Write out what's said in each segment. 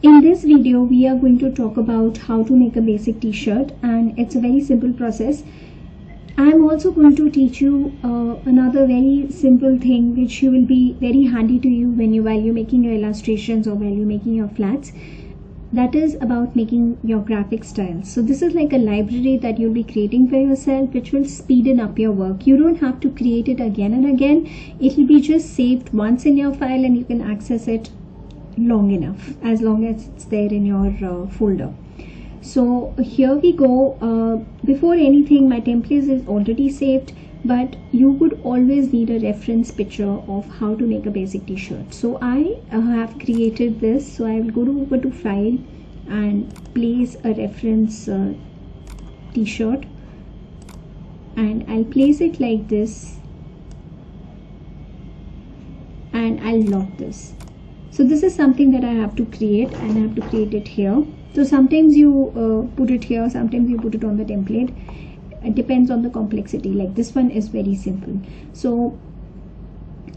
In this video, we are going to talk about how to make a basic t-shirt, and it's a very simple process. I'm also going to teach you another very simple thing which will be very handy to you while you're making your illustrations or while you're making your flats. That is about making your graphic styles. So this is like a library that you'll be creating for yourself, which will speeden up your work. You don't have to create it again and again. It will be just saved once in your file and you can access it long enough, as long as it's there in your folder. So here we go. Before anything, my template is already saved, but you would always need a reference picture of how to make a basic t-shirt. So I have created this. So I will go over to file and place a reference t-shirt, and I'll place it like this, and I'll lock this. So this is something that I have to create, and I have to create it here. So sometimes you put it here, sometimes you put it on the template. It depends on the complexity. Like this one is very simple. So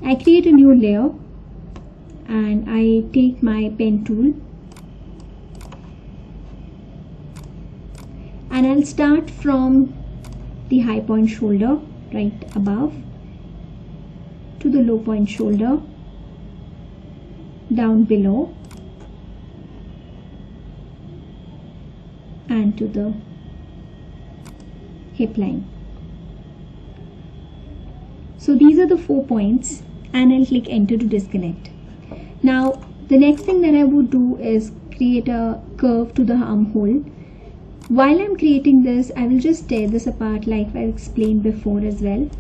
I create a new layer and I take my pen tool and I'll start from the high point shoulder right above to the low point shoulder down below and to the hip line. So these are the 4 points, and I'll click enter to disconnect. Now the next thing that I would do is create a curve to the armhole. While I'm creating this, I will just tear this apart like I explained before as well,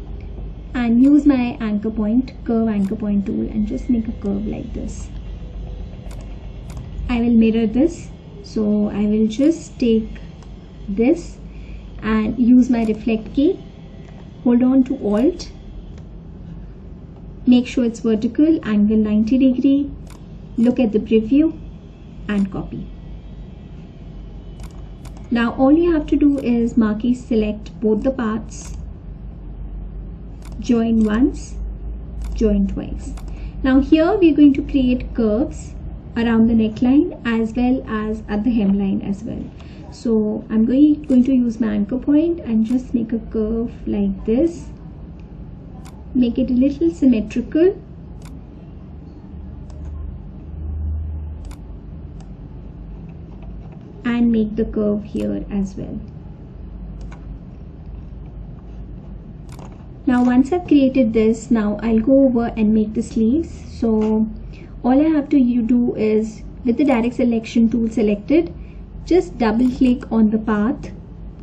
and use my anchor point, curve anchor point tool, and just make a curve like this. I will mirror this. So I will just take this and use my reflect key, hold on to Alt, make sure it's vertical, angle 90 degree, look at the preview and copy. Now all you have to do is marquee select both the parts, join once, join twice. Now here we are going to create curves around the neckline as well as at the hemline as well. So I'm going to use my anchor point and just make a curve like this, make it a little symmetrical, and make the curve here as well. Now once I've created this, now I'll go over and make the sleeves. So all I have to do is, with the direct selection tool selected, just double click on the path,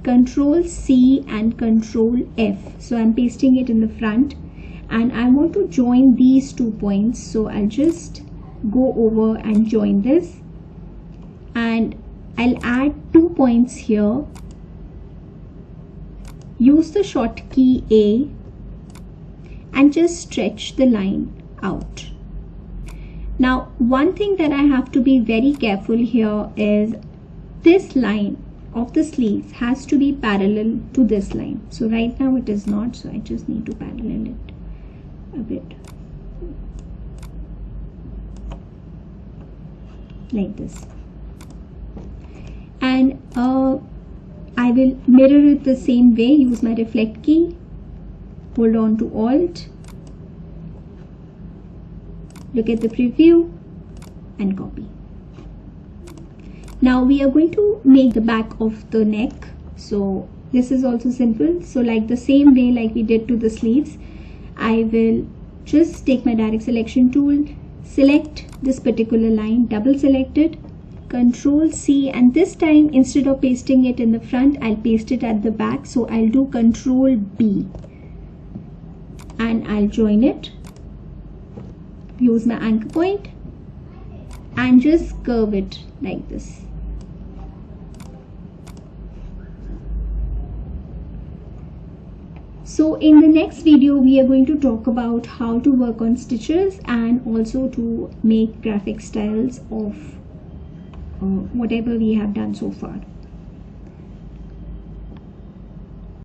Control C and Control F. So I'm pasting it in the front, and I want to join these 2 points. So I'll just go over and join this, and I'll add 2 points here. Use the short key A and just stretch the line out. Now one thing that I have to be very careful here is this line of the sleeves has to be parallel to this line. So right now it is not, so I just need to parallel it a bit like this, and I will mirror it the same way. Use my reflect key, hold on to Alt, look at the preview and copy. Now we are going to make the back of the neck. So this is also simple. So like the same way like we did to the sleeves, I will just take my direct selection tool, select this particular line, double select it, Control C, and this time instead of pasting it in the front, I'll paste it at the back. So I'll do Control B and I'll join it, use my anchor point and just curve it like this. So in the next video, we are going to talk about how to work on stitches and also to make graphic styles of whatever we have done so far.